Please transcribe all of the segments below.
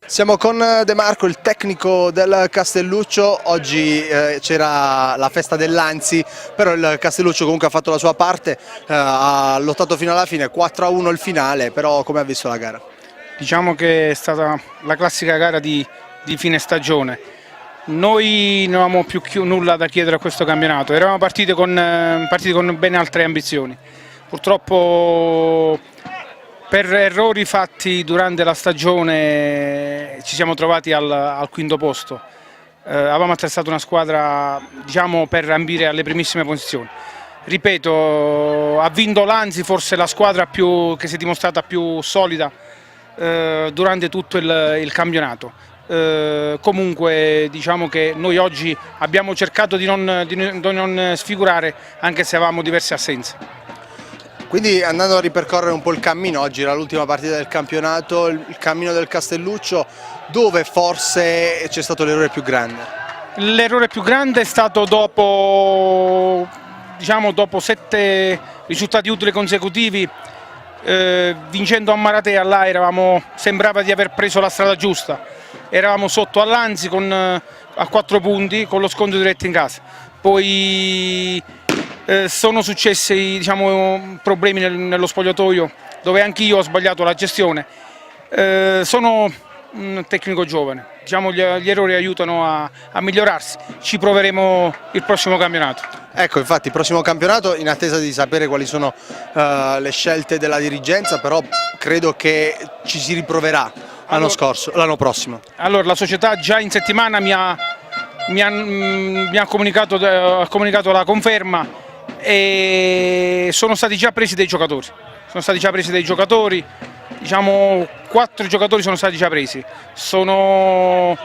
Siamo con De Marco, il tecnico del Castelluccio. Oggi c'era la festa dell'Anzi, però il Castelluccio comunque ha fatto la sua parte, ha lottato fino alla fine, 4-1 il finale, però come ha visto la gara? Diciamo che è stata la classica gara di fine stagione. Noi non avevamo più nulla da chiedere a questo campionato, eravamo partiti con ben altre ambizioni. Purtroppo per errori fatti durante la stagione ci siamo trovati al quinto posto. Avevamo attraversato una squadra, diciamo, per ambire alle primissime posizioni. Ripeto, ha vinto l'Anzi, forse la squadra che si è dimostrata più solida durante tutto il campionato. Comunque diciamo che noi oggi abbiamo cercato di non sfigurare, anche se avevamo diverse assenze. Quindi andando a ripercorrere un po' il cammino, oggi era l'ultima partita del campionato, il cammino del Castelluccio, dove forse c'è stato l'errore più grande? L'errore più grande è stato dopo 7 risultati utili consecutivi, vincendo a Maratea. Là sembrava di aver preso la strada giusta, eravamo sotto all'Anzi a 4 punti con lo scontro diretto in casa. Poi sono successi, diciamo, problemi nello spogliatoio, dove anch'io ho sbagliato la gestione. Sono un tecnico giovane, diciamo, gli errori aiutano a migliorarsi. Ci proveremo il prossimo campionato. Ecco, infatti il prossimo campionato, in attesa di sapere quali sono le scelte della dirigenza, però credo che ci si riproverà l'anno prossimo. Allora, la società già in settimana mi ha comunicato la conferma e sono stati già presi dei giocatori. Diciamo 4 giocatori sono stati già presi. Sono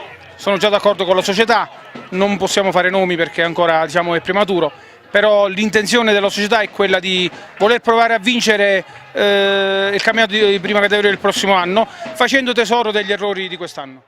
già d'accordo con la società, non possiamo fare nomi perché ancora, diciamo, è prematuro, però l'intenzione della società è quella di voler provare a vincere il campionato di prima categoria del prossimo anno, facendo tesoro degli errori di quest'anno.